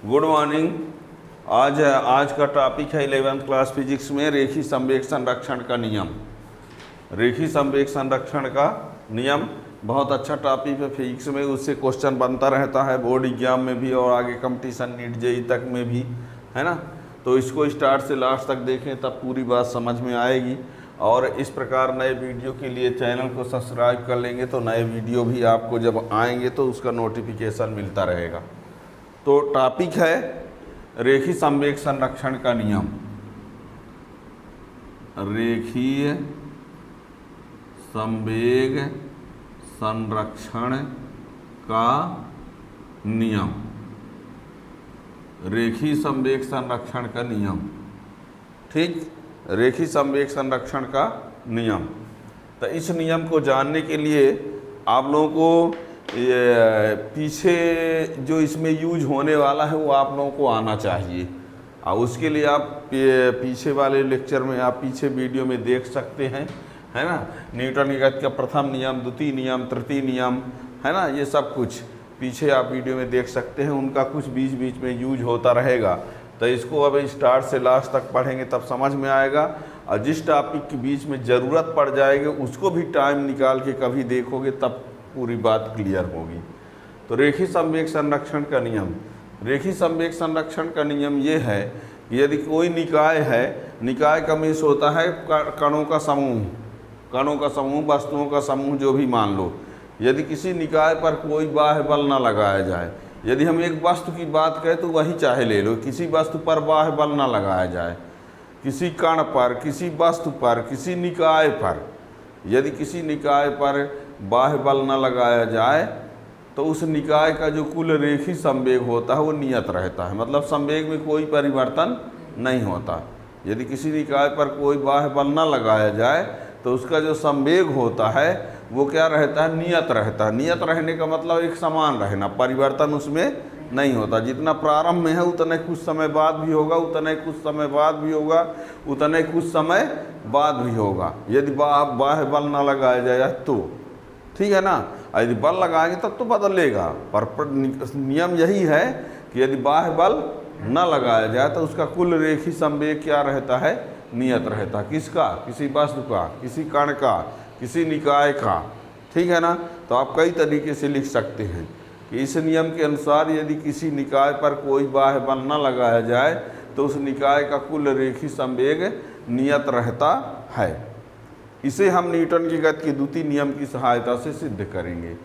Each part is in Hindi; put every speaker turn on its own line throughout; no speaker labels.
Good morning. आज का टॉपिक है 11th क्लास फिजिक्स में रेखीय संवेग संरक्षण का नियम। रेखीय संवेग संरक्षण का नियम बहुत अच्छा टॉपिक है फिजिक्स में, उससे क्वेश्चन बनता रहता है बोर्ड एग्जाम में भी और आगे कंपटीशन नीट जेई तक में भी, है ना। तो इसको स्टार्ट से लास्ट तक देखें तब पूरी बात समझ में आएगी। और इस प्रकार नए वीडियो के लिए चैनल को सब्सक्राइब कर लेंगे तो नए वीडियो भी आपको जब आएंगे तो उसका नोटिफिकेशन मिलता रहेगा। तो टॉपिक है रेखीय संवेग संरक्षण का नियम। रेखीय संवेग संरक्षण का नियम। रेखीय संवेग संरक्षण का नियम, ठीक। रेखीय संवेग संरक्षण का नियम। तो इस नियम को जानने के लिए आप लोगों को पीछे जो इसमें यूज होने वाला है वो आप लोगों को आना चाहिए। और उसके लिए आप पीछे वाले लेक्चर में आप पीछे वीडियो में देख सकते हैं, है ना। न्यूटन की गति का प्रथम नियम, द्वितीय नियम, तृतीय नियम, है ना, ये सब कुछ पीछे आप वीडियो में देख सकते हैं। उनका कुछ बीच बीच में यूज होता रहेगा। तो इसको अब स्टार्ट से लास्ट तक पढ़ेंगे तब समझ में आएगा। और जिस टॉपिक के बीच में ज़रूरत पड़ जाएगी उसको भी टाइम निकाल के कभी देखोगे तब पूरी बात क्लियर होगी। तो रेखीय संवेग संरक्षण का नियम। रेखीय संवेग संरक्षण का नियम ये है कि यदि कोई निकाय है, निकाय का मीन्स होता है कणों का समूह, कणों का समूह, वस्तुओं का समूह, जो भी मान लो। यदि किसी निकाय पर कोई बाह्य बल न लगाया जाए, यदि हम एक वस्तु की बात करें तो वही चाहे ले लो, किसी वस्तु पर बाह्य बल न लगाया जाए, किसी कण पर, किसी वस्तु पर, किसी निकाय पर, यदि किसी निकाय पर बाह्य बल न लगाया जाए तो उस निकाय का जो कुल रेखीय संवेग होता है वो नियत रहता है। मतलब संवेग में कोई परिवर्तन नहीं होता। यदि किसी निकाय पर कोई बाह्य बल न लगाया जाए तो उसका जो संवेग होता है वो क्या रहता है, नियत रहता है। नियत रहने का मतलब एक समान रहना, परिवर्तन उसमें नहीं होता। जितना प्रारंभ में है उतने कुछ समय बाद भी होगा, उतने कुछ समय बाद भी होगा, उतने कुछ समय बाद भी होगा, यदि बाह्य बल न लगाया जाए तो, ठीक है ना। यदि बल लगाएंगे तब तो बदलेगा, पर नियम यही है कि यदि बाह्य बल न लगाया जाए तो उसका कुल रेखीय संवेग क्या रहता है, नियत रहता है। किसका, किसी वस्तु का, किसी कण का, किसी निकाय का, ठीक है ना। तो आप कई तरीके से लिख सकते हैं कि इस नियम के अनुसार यदि किसी निकाय पर कोई बाह्य बल न लगाया जाए तो उस निकाय का कुल रेखीय संवेग नियत रहता है। इसे हम न्यूटन की गति के द्वितीय नियम की सहायता से सिद्ध करेंगे।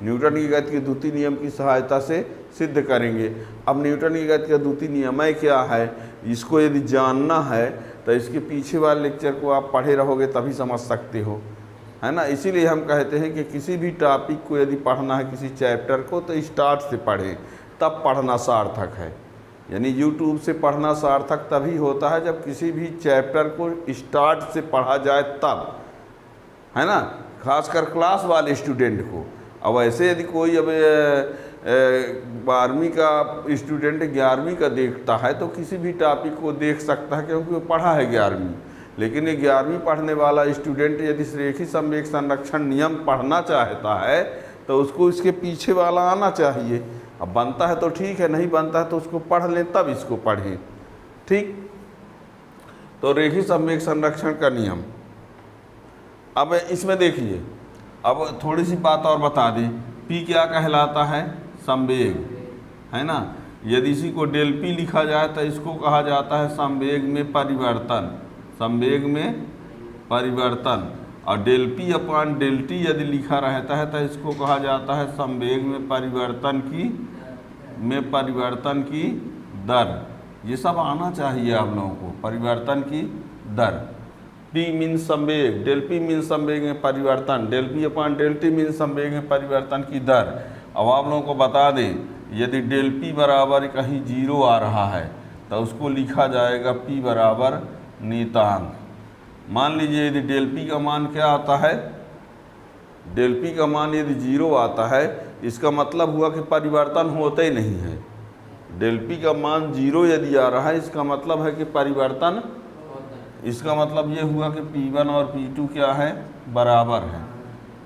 न्यूटन की गति के द्वितीय नियम की सहायता से सिद्ध करेंगे। अब न्यूटन की गति का द्वितीय नियम क्या है, इसको यदि जानना है तो इसके पीछे वाले लेक्चर को आप पढ़े रहोगे तभी समझ सकते हो, है ना। इसीलिए हम कहते हैं कि किसी भी टॉपिक को यदि पढ़ना है, किसी चैप्टर को, तो स्टार्ट से पढ़ें, तब पढ़ना सार्थक है। यानी यूट्यूब से पढ़ना सार्थक तभी होता है जब किसी भी चैप्टर को स्टार्ट से पढ़ा जाए तब, है ना, खासकर क्लास वाले स्टूडेंट को। अब ऐसे यदि कोई अब 12वीं का स्टूडेंट 11वीं का देखता है तो किसी भी टॉपिक को देख सकता है क्योंकि वो पढ़ा है 11वीं। लेकिन ये 11वीं पढ़ने वाला स्टूडेंट यदि रेखीय संवेग संरक्षण नियम पढ़ना चाहता है तो उसको इसके पीछे वाला आना चाहिए। अब बनता है तो ठीक है, नहीं बनता है तो उसको पढ़ लें तब इसको पढ़ें, ठीक। तो रेखीय संवेग संरक्षण का नियम। अब इसमें देखिए, अब थोड़ी सी बात और बता दें। पी क्या कहलाता है, संवेग, है ना। यदि इसी को डेल पी लिखा जाए तो इसको कहा जाता है संवेग में परिवर्तन, संवेग में परिवर्तन। और del P upon del T यदि लिखा रहता है तो इसको कहा जाता है संवेग में परिवर्तन की दर। ये सब आना चाहिए आप लोगों को, परिवर्तन की दर। पी मीन संवेग, डेल पी मीन संवेग में परिवर्तन, del P upon del T mean संवेग में परिवर्तन की दर। अब आप लोगों को बता दें, यदि डेल पी बराबर कहीं 0 आ रहा है तो उसको लिखा जाएगा पी बराबर नियतांक। मान लीजिए यदि डेल पी का मान क्या आता है, डेल पी का मान यदि 0 आता है इसका मतलब हुआ कि परिवर्तन होता ही नहीं है। डेल पी का मान 0 यदि आ रहा है इसका मतलब है कि परिवर्तन, इसका मतलब ये हुआ कि P1 और P2 क्या है, बराबर है।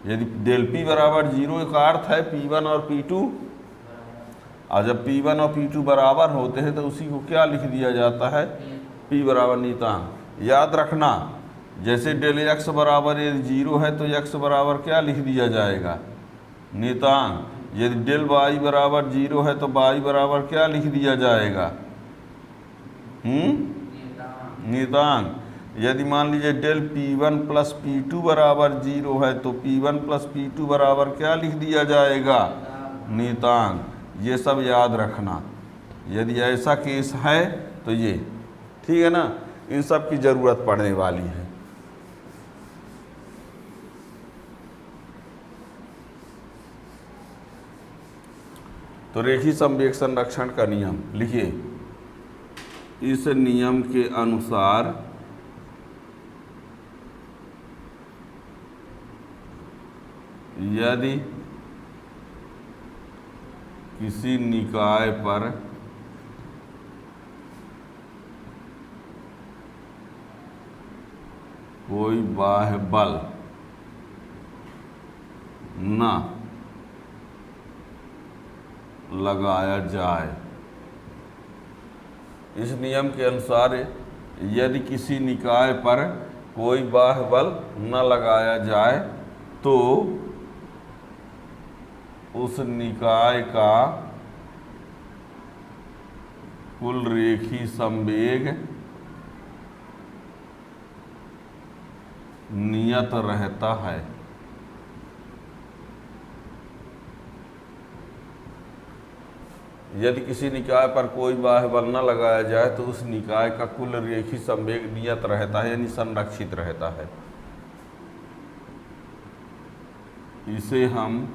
यदि डेल पी बराबर 0 का अर्थ है P1 और P2। और जब P1 और P2 बराबर होते हैं तो उसी को क्या लिख दिया जाता है, P बराबर नियतांक। याद रखना, जैसे डेल x बराबर यदि 0 है तो x बराबर क्या लिख दिया जाएगा, नियतांक। यदि डेल y बराबर 0 है तो y बराबर क्या लिख दिया जाएगा, नियतांक। यदि मान लीजिए डेल P1 प्लस P2 बराबर 0 है तो P1 प्लस P2 बराबर क्या लिख दिया जाएगा, नियतांक। ये सब याद रखना, यदि ऐसा केस है तो ये ठीक है ना, इन सब की ज़रूरत पड़ने वाली है। तो रेखीय संवेग संरक्षण का नियम लिखिए, इस नियम के अनुसार यदि किसी निकाय पर कोई बाह्य बल न लगाया जाए, इस नियम के अनुसार यदि किसी निकाय पर कोई बाह्य बल न लगाया जाए तो उस निकाय का कुल रेखीय संवेग नियत रहता है। यदि किसी निकाय पर कोई बाह्य बल न लगाया जाए तो उस निकाय का कुल रेखीय संवेग नियत रहता है, यानी संरक्षित रहता है। इसे हम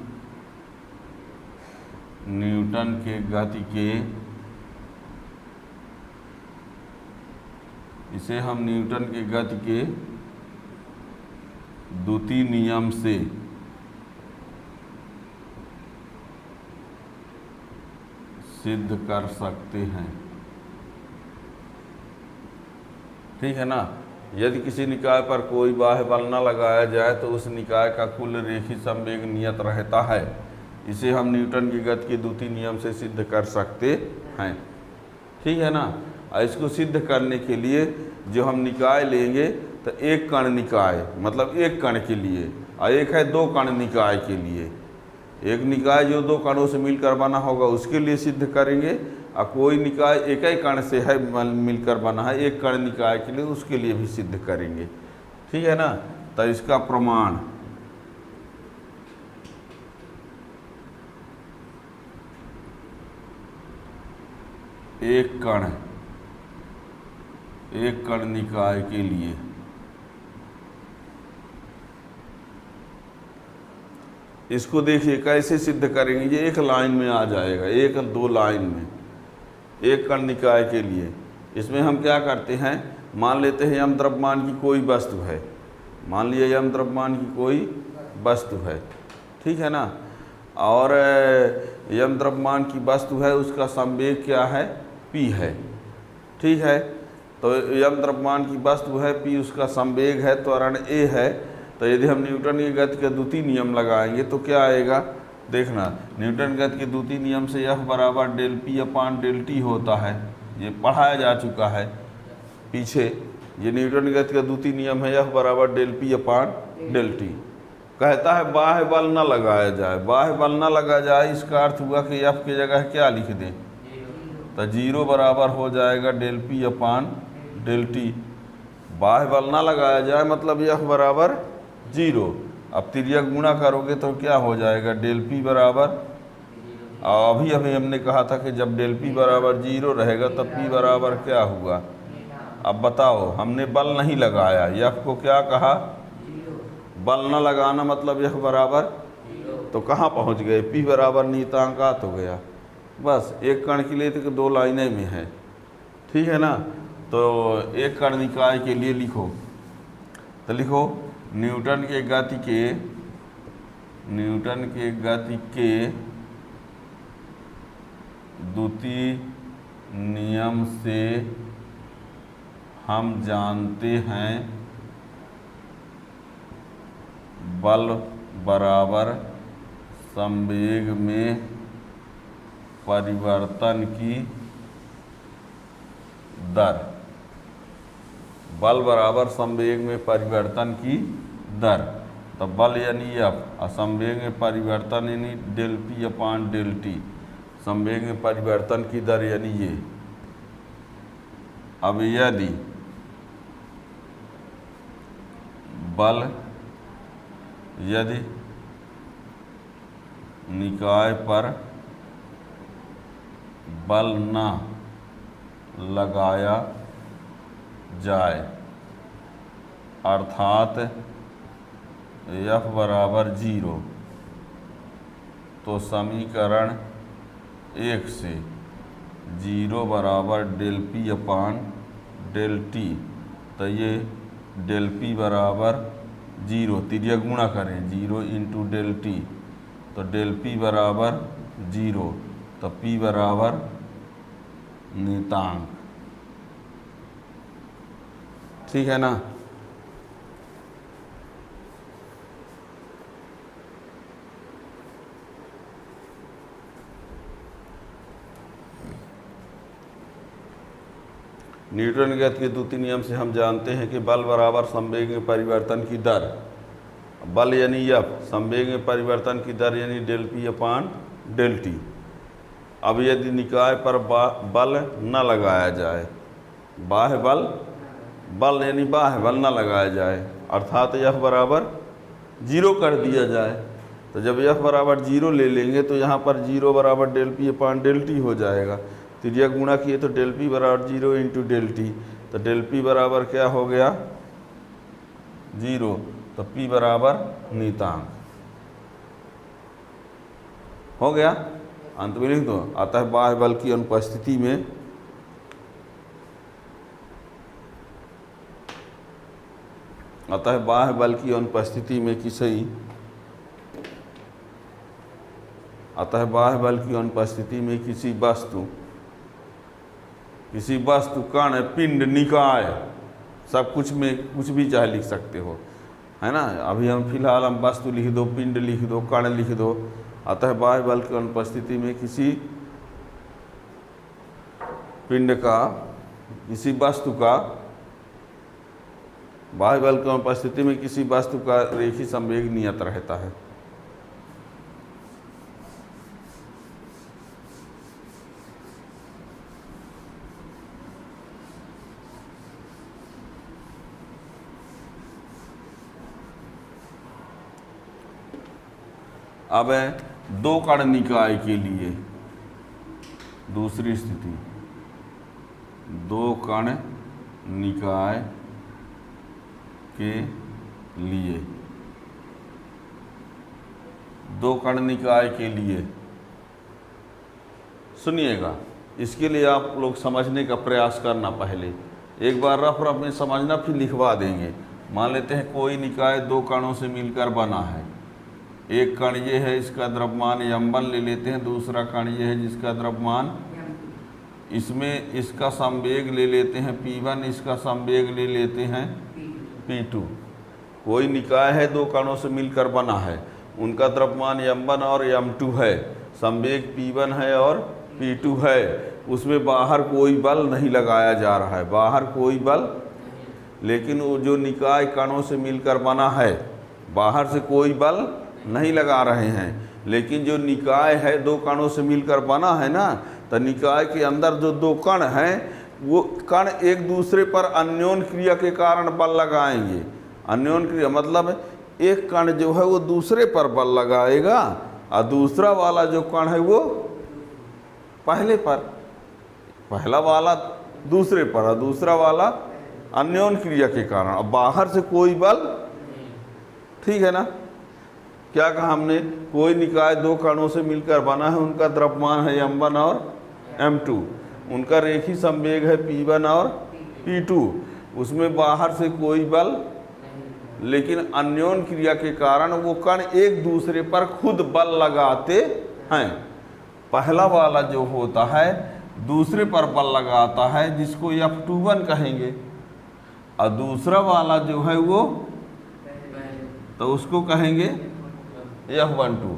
न्यूटन के गति के द्वितीय नियम से सिद्ध कर सकते हैं। ठीक है ना, यदि किसी निकाय पर कोई बाह्य बल न लगाया जाए तो उस निकाय का कुल रेखीय संवेग नियत रहता है। इसे हम न्यूटन की गति के द्वितीय नियम से सिद्ध कर सकते हैं। ठीक है ना, और इसको सिद्ध करने के लिए जो हम निकाय लेंगे तो एक कण निकाय मतलब एक कण के लिए, और एक है दो कण निकाय के लिए। एक निकाय जो दो कणों से मिलकर बना होगा उसके लिए सिद्ध करेंगे, और कोई निकाय एक ही कण से है मिलकर बना है एक कण निकाय के लिए, उसके लिए भी सिद्ध करेंगे। ठीक है ना, तो इसका प्रमाण एक कण निकाय के लिए इसको देखिए कैसे सिद्ध करेंगे। ये एक लाइन में आ जाएगा, एक दो लाइन में एक कण निकाय के लिए। इसमें हम क्या करते हैं, मान लेते हैं यम द्रव्यमान की कोई वस्तु है, मान लिया यम द्रव्यमान की कोई वस्तु है, ठीक है ना, और यम द्रव्यमान की वस्तु है, उसका संवेग क्या है, p है। ठीक है, तो यम द्रव्यमान की वस्तु है, p उसका संवेग है, त्वरण a है। तो यदि हम न्यूटन की गति के द्वितीय नियम लगाएंगे तो क्या आएगा, देखना, न्यूटन गति के द्वितीय नियम से F बराबर del P upon del T होता है। ये पढ़ाया जा चुका है पीछे। ये न्यूटन गति का द्वितीय नियम है, F बराबर del P upon del T। कहता है बाह्य बल न लगाया जाए। बाह्य बल न लगाया जाए इसका अर्थ हुआ कि F की जगह क्या लिख दें, तो 0 बराबर हो जाएगा del P upon del T। बाह्य बल न लगाया जाए मतलब F बराबर 0। अब तिर्यक गुणा करोगे तो क्या हो जाएगा, डेल P बराबर, अभी हमने कहा था कि जब डेल P बराबर 0 रहेगा तब P बराबर क्या हुआ। अब बताओ, हमने बल नहीं लगाया, F को क्या कहा, बल न लगाना मतलब F बराबर, तो कहाँ पहुँच गए, P बराबर नियतांकात हो गया। बस एक कण के लिए तो दो लाइनें में है। ठीक है ना, तो एक कण निकाय के लिए लिखो, तो लिखो न्यूटन के गति के द्वितीय नियम से हम जानते हैं बल बराबर संवेग में परिवर्तन की दर, बल बराबर संवेग में परिवर्तन की दर। तो बल यानी एफ, और संवेग में परिवर्तन यानी del P upon del T, संवेग में परिवर्तन की दर यानी ये। अब यदि बल, यदि निकाय पर बल न लगाया जाए, अर्थात F बराबर 0, तो समीकरण 1 से 0 बराबर del P upon del T, तो ये डेल पी बराबर 0, तिर्यक गुणा करें 0 इंटू डेल टी, तो डेल पी बराबर 0, तो पी बराबर नियतांक। ठीक है ना। न्यूटन के गति के द्वितीय नियम से हम जानते हैं कि बल बराबर संवेग में परिवर्तन की दर, बल यानी एफ, संवेग में परिवर्तन की दर यानी del P upon del T. अब यदि निकाय पर बल न लगाया जाए, बाह्य बल, बल यानी बाह्य बल न लगाया जाए, अर्थात एफ बराबर 0 कर दिया जाए, तो जब एफ बराबर 0 ले लेंगे तो यहाँ पर 0 बराबर del P upon del T हो जाएगा। तिर्यक गुणा किए तो डेल पी बराबर 0 इंटू डेल टी, तो डेल पी बराबर क्या हो गया 0, तो पी बराबर नियतांक हो गया। अंत में लिख दो। अतः बाह्य बल की अनुपस्थिति में बाह्य बल की अनुपस्थिति में किसी वस्तु कण पिंड निकाय, सब कुछ में कुछ भी चाहे लिख सकते हो, है ना। अभी हम फिलहाल हम वस्तु लिख दो, पिंड लिख दो, कण लिख दो। अतः बाह्य बल की अनुपस्थिति में किसी पिंड का, किसी वस्तु का, बाह्य बल की अनुपस्थिति में किसी वस्तु का रेखीय संवेग नियत रहता है। अब दो कण निकाय के लिए दूसरी स्थिति, दो कण निकाय के लिए, दो कण निकाय के लिए सुनिएगा, इसके लिए आप लोग समझने का प्रयास करना। पहले एक बार रफ रफ में समझना, फिर लिखवा देंगे। मान लेते हैं कोई निकाय दो कणों से मिलकर बना है। एक कण ये है, इसका द्रव्यमान m1 ले लेते हैं, दूसरा कण ये है जिसका द्रव्यमान, इसमें इसका संवेग ले लेते हैं p1, इसका संवेग ले लेते हैं p2। कोई निकाय है दो कणों से मिलकर बना है, उनका द्रव्यमान m1 और m2 है, संवेग p1 है और p2 है। उसमें बाहर कोई बल नहीं लगाया जा रहा है, बाहर कोई बल, लेकिन वो जो निकाय कणों से मिलकर बना है बाहर से कोई बल नहीं लगा रहे हैं। लेकिन जो निकाय है दो कणों से मिलकर बना है ना, तो निकाय के अंदर जो दो कण हैं वो कण एक दूसरे पर अन्योन्य क्रिया के कारण बल लगाएंगे। अन्योन्य क्रिया मतलब एक कण जो है वो दूसरे पर बल लगाएगा और दूसरा वाला जो कण है वो पहले पर, पहला वाला दूसरे पर और दूसरा वाला अन्योन्य क्रिया के कारण, अब बाहर से कोई बल। ठीक है ना। क्या कहा हमने, कोई निकाय दो कणों से मिलकर बना है, उनका द्रव्यमान है m1 और m2, उनका रेखीय संवेग है p1 और p2, उसमें बाहर से कोई बल, लेकिन अन्योन्य क्रिया के कारण वो कण एक दूसरे पर खुद बल लगाते हैं। पहला वाला जो होता है दूसरे पर बल लगाता है जिसको F21 कहेंगे, और दूसरा वाला जो है वो तो उसको कहेंगे F12।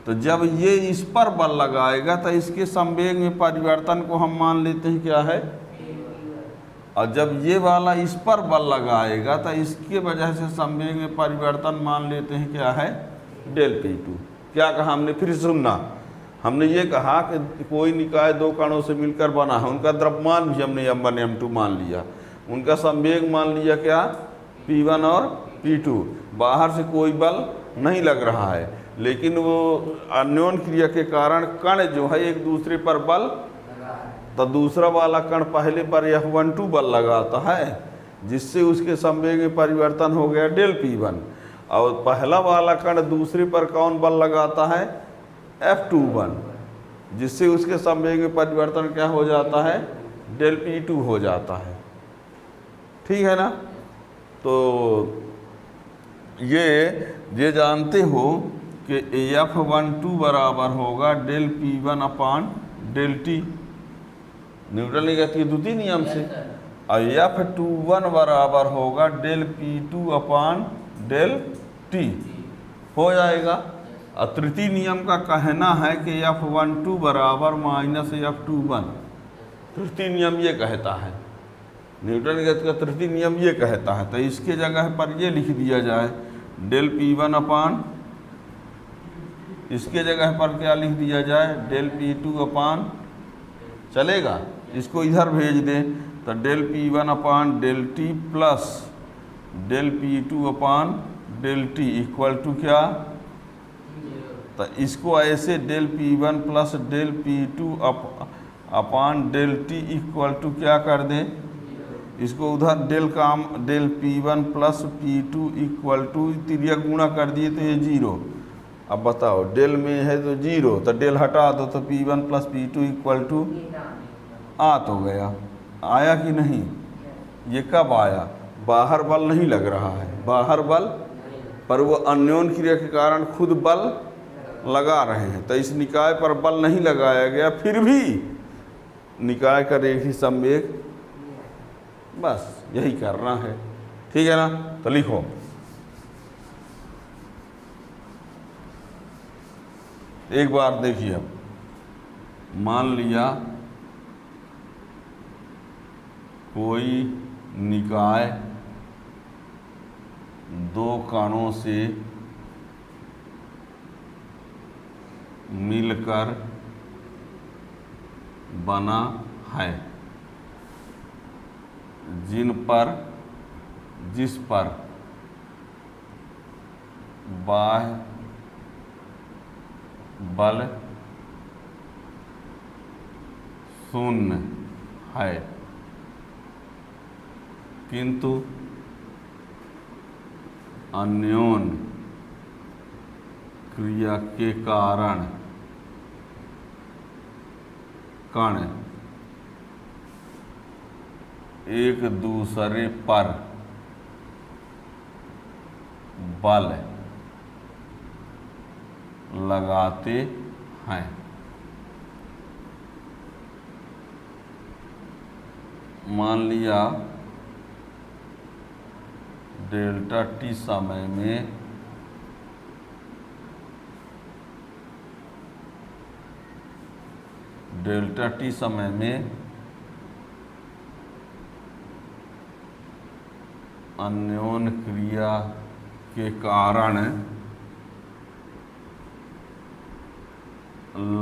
तो जब ये इस पर बल लगाएगा तो इसके संवेग में परिवर्तन को हम मान लेते हैं क्या है, और जब ये वाला इस पर बल लगाएगा तो इसके वजह से संवेग में परिवर्तन मान लेते हैं क्या है, डेल P2। क्या कहा हमने, फिर सुनना, हमने ये कहा कि कोई निकाय दो कणों से मिलकर बना है, उनका द्रव्यमान भी हमने m1 m2 मान लिया, उनका संवेग मान लिया क्या, P1 और P2। बाहर से कोई बल नहीं लग रहा है, लेकिन वो अन्योन क्रिया के कारण कण जो है एक दूसरे पर बल, तो दूसरा वाला कण पहले पर F12 बल लगाता है, जिससे उसके संवेग में परिवर्तन हो गया डेल P1, और पहला वाला कण दूसरे पर कौन बल लगाता है, F21, जिससे उसके संवेग में परिवर्तन क्या हो जाता है, डेल P2 हो जाता है। ठीक है ना। तो ये जानते हो कि F12 बराबर होगा del P1 upon del T, Newton ने कहती है द्वितीय नियम से, और F21 बराबर होगा del P2 upon del T हो जाएगा। और तृतीय नियम का कहना है कि F12 बराबर माइनस F21, तृतीय नियम ये कहता है, न्यूटन का तृतीय नियम ये कहता है। तो इसके जगह पर ये लिख दिया जाए डेल P1 अपान, इसके जगह पर क्या लिख दिया जाए, डेल P2 अपान, चलेगा, इसको इधर भेज दें तो del P1 upon del T plus del P2 upon del T equal to क्या, तो इसको ऐसे del P1 plus del P2 upon del T equal to क्या कर दें, इसको उधर del P1 plus P2 equal to तिर्यक गुणा कर दिए तो ये 0। अब बताओ डेल में है तो 0, तो डेल हटा दो तो P1 plus P2 equal to आ तो गया, आया कि नहीं, ये कब आया, बाहर बल नहीं लग रहा है, बाहर बल पर वो अन्योन क्रिया के कारण खुद बल लगा रहे हैं, तो इस निकाय पर बल नहीं लगाया गया, फिर भी निकाय का रेखीय संवेग, बस यही करना है। ठीक है ना। तो लिखो एक बार देखिए, अब मान लिया कोई निकाय दो कणों से मिलकर बना है, जिस पर बाह्य बल शून्य है, किंतु अन्योन क्रिया के कारण कण एक दूसरे पर बल लगाते हैं। मान लिया डेल्टा T समय में अन्योन क्रिया के कारण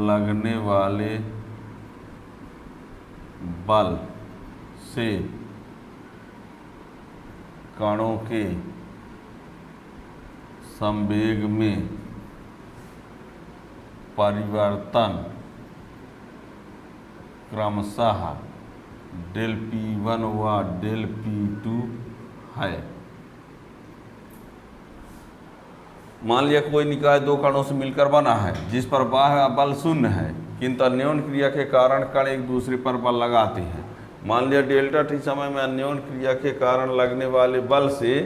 लगने वाले बल से कणों के संवेग में परिवर्तन क्रमशः डेल P1 व डेल P2 है। मान लिया कोई निकाय दो कणों से मिलकर बना है, जिस पर बाह्य बल शून्य है, किंतु अन्योन क्रिया के कारण कण एक दूसरे पर बल लगाते हैं। मान लिया डेल्टा T समय में अन्योन क्रिया के कारण लगने वाले बल से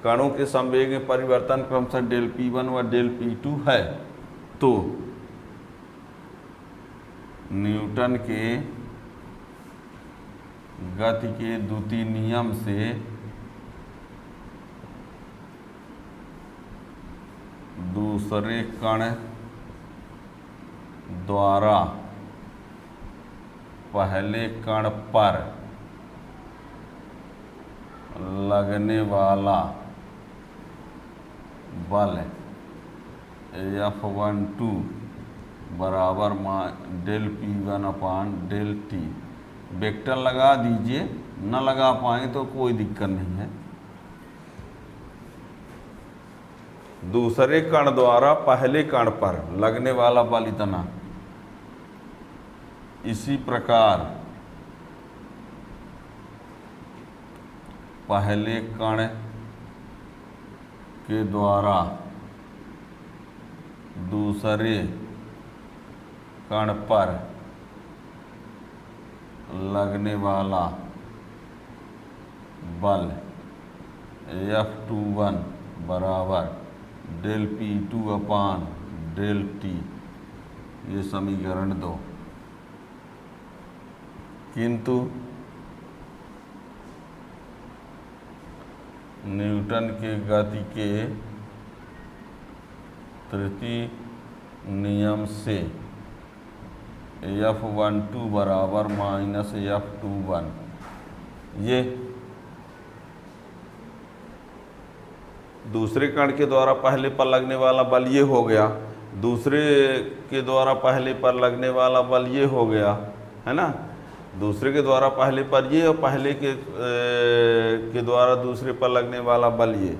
कणों के संवेग में परिवर्तन क्रमशः डेल P1 व डेल P2 है, तो न्यूटन के गति के द्वितीय नियम से दूसरे कण द्वारा पहले कण पर लगने वाला बल F12 बराबर del P1 upon del T। Vector लगा दीजिए, न लगा पाएंगे तो कोई दिक्कत नहीं है। दूसरे कण द्वारा पहले कण पर लगने वाला बल इतना। इसी प्रकार पहले कण के द्वारा दूसरे कण पर लगने वाला बल F21 बराबर del P2 upon del T। ये समीकरण 2। किंतु न्यूटन के गति के तृतीय नियम से F12 बराबर माइनस F21, ये दूसरे कण के द्वारा पहले पर लगने वाला बल ये हो गया, दूसरे के द्वारा पहले पर लगने वाला बल ये हो गया, है ना। दूसरे के द्वारा पहले पर ये और पहले के द्वारा दूसरे पर लगने वाला बल ये।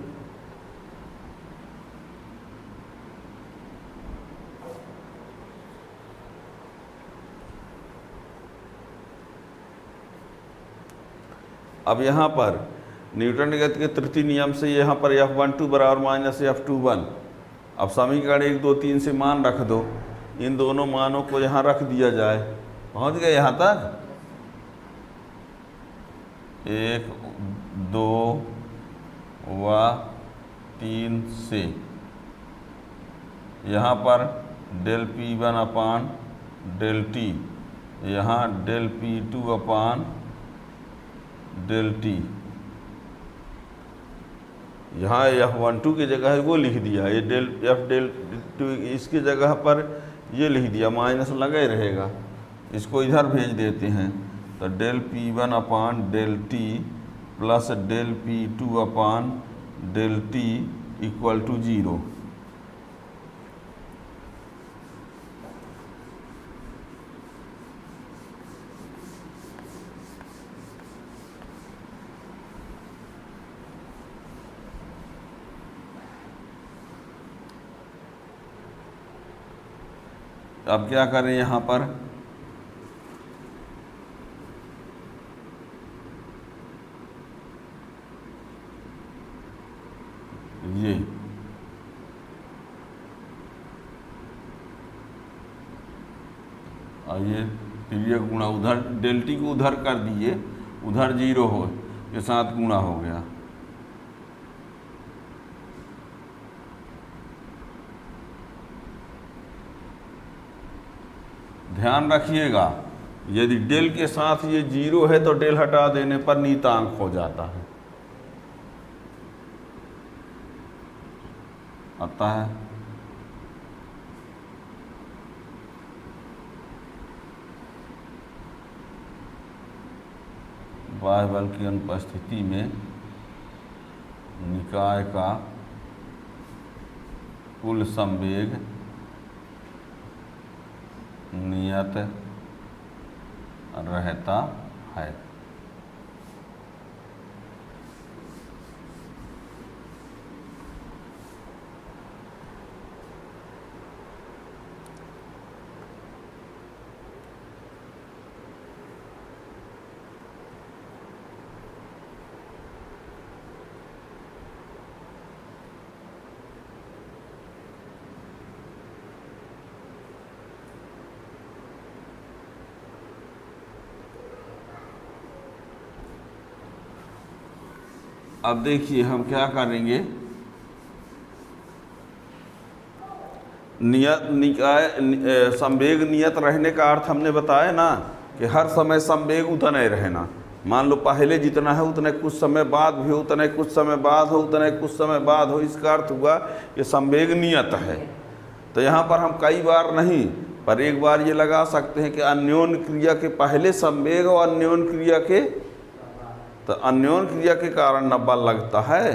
अब यहाँ पर न्यूटन के गति के तृतीय नियम से यहाँ पर F12 बराबर माइनस F21। अब समीकरण 1, 2, 3 से मान रख दो, इन दोनों मानों को यहाँ रख दिया जाए। पहुँच गए यहाँ तक। 1, 2 व 3 से यहाँ पर del P1 upon del T, यहाँ del P2 upon del T। यहाँ F12 की जगह है वो लिख दिया, ये डेल F2 इसकी जगह पर ये लिख दिया, माइनस लगा ही रहेगा। इसको इधर भेज देते हैं तो del P1 upon del T plus del P2 upon del T equal to 0। अब क्या करें यहाँ पर, ये आइए फिर ये गुणा उधर डेल T को उधर कर दिए, उधर 0 हो के साथ गुणा हो गया। ध्यान रखिएगा, यदि डेल के साथ ये 0 है तो डेल हटा देने पर नीतांक हो जाता है, आता है। बाह्य बल की अनुपस्थिति में निकाय का कुल संवेग नियत रहता है। अब देखिए हम क्या करेंगे, संवेग नियत रहने का अर्थ हमने बताया ना कि हर समय संवेग उतना ही रहना। मान लो पहले जितना है उतने कुछ समय बाद भी हो, उतने कुछ समय बाद हो, उतने कुछ समय बाद हो, इसका अर्थ हुआ कि संवेग नियत है। तो यहाँ पर हम कई बार नहीं, पर एक बार ये लगा सकते हैं कि अन्योन क्रिया के पहले संवेग और अन्योन क्रिया के, तो अन्योन क्रिया के कारण न बल लगता है,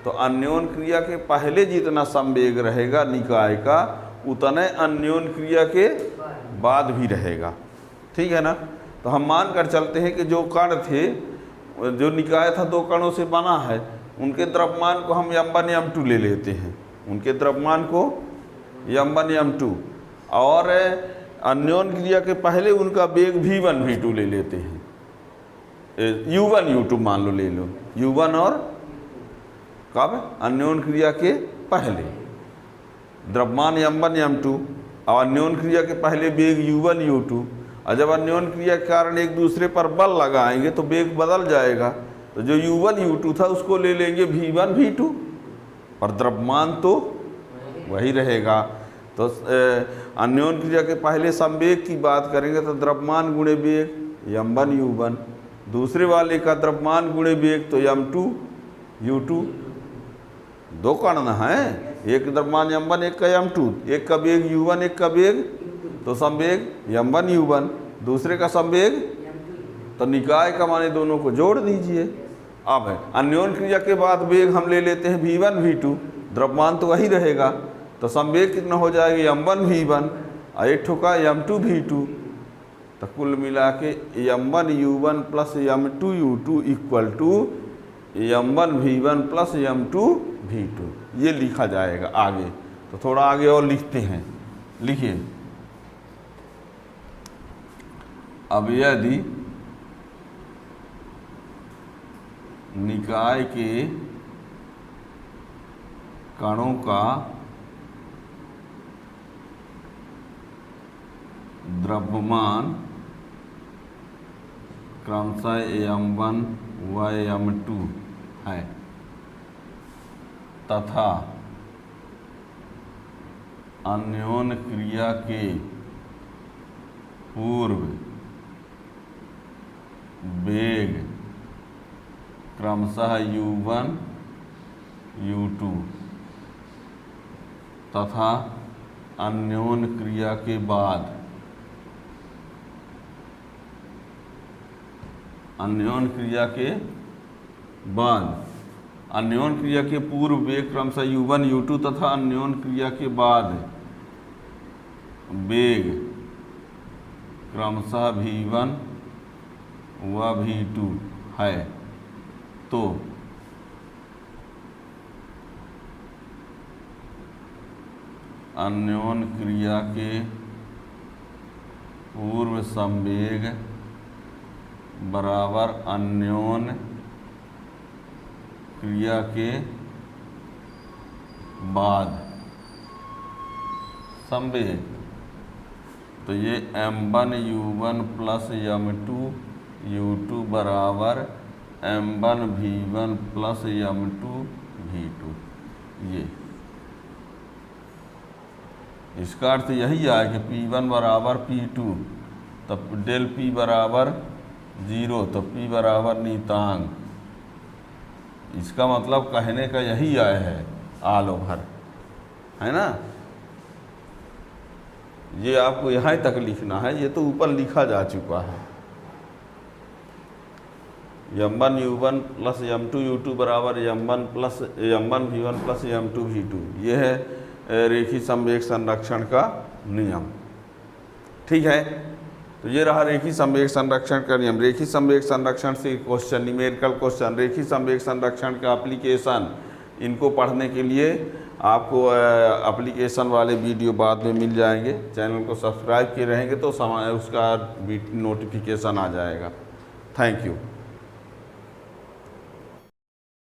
तो अन्योन क्रिया के पहले जितना संवेग रहेगा निकाय का उतने अन्योन क्रिया के बाद भी रहेगा। ठीक है ना। तो हम मान कर चलते हैं कि जो कण थे, जो निकाय था 2 कणों से बना है, उनके द्रव्यमान को हम m1 m2 ले लेते हैं, उनके द्रव्यमान को m1 m2, और अन्योन क्रिया के पहले उनका वेग v1 v2 ले लेते हैं, u1 u2 मान लो, ले लो u1 और कब अन्योन क्रिया के पहले द्रव्यमान m1 m2 और अन्योन क्रिया के पहले वेग u1 u2, और जब अन्योन क्रिया के कारण एक दूसरे पर बल लगाएंगे तो वेग बदल जाएगा, तो जो u1 u2 था उसको ले लेंगे v1 v2, और द्रव्यमान तो वही रहेगा। तो अन्योन क्रिया के पहले संवेग की बात करेंगे तो द्रव्यमान गुणे वेग m1 u1, दूसरे वाले का द्रव्यमान गुणे वेग तो m2 u2, 2 कण न है, एक द्रव्यमान m1 एक का m2, एक का वेग u1 एक का वेग, तो संवेग m1 u1, दूसरे का संवेग, तो निकाय का माने दोनों को जोड़ दीजिए। अब अन्योन क्रिया के बाद वेग हम ले लेते हैं v1 v2, द्रव्यमान तो वही रहेगा, तो संवेग कितना हो जाएगा m1 v1 और एक ठोका m2 v2, तो कुल मिला के m1 u1 plus m2 u2 equal to m1 v1 plus m2 v2, ये लिखा जाएगा आगे। तो थोड़ा आगे और लिखते हैं, लिखिए। अब यदि निकाय के कणों का द्रव्यमान क्रमशः m1 व m2 है तथा अन्योन क्रिया के पूर्व वेग क्रमशः u1 u2 तथा अन्योन क्रिया के बाद अन्योन क्रिया के पूर्व वेग क्रमशः u1 u2 तथा अन्योन क्रिया के बाद वेग क्रमशः v1 व v2 है, तो अन्योन क्रिया के पूर्व संवेग बराबर अन्योन क्रिया के बाद संवेग, तो ये m1 u1 plus m2 u2 बराबर m1 v1 plus m2 v2, ये इसका अर्थ यही है कि P1 बराबर P2, तब डेल P बराबर 0, तो P बराबर नियतांक, इसका मतलब कहने का यही आया है ऑल ओवर, है ना। ये आपको यहाँ तक लिखना है, ये तो ऊपर लिखा जा चुका है। m1 u1 plus m2 u2 बराबर m1 v1 plus m2 v2, ये है रेखी संवेग संरक्षण का नियम। ठीक है, तो ये रहा रेखी संवेग संरक्षण का नियम। रेखी संवेग संरक्षण से क्वेश्चन, न्यूमेरिकल क्वेश्चन, रेखी संवेग संरक्षण का एप्लीकेशन, इनको पढ़ने के लिए आपको एप्लीकेशन वाले वीडियो बाद में मिल जाएंगे। चैनल को सब्सक्राइब किए रहेंगे तो उसका नोटिफिकेशन आ जाएगा। Thank you.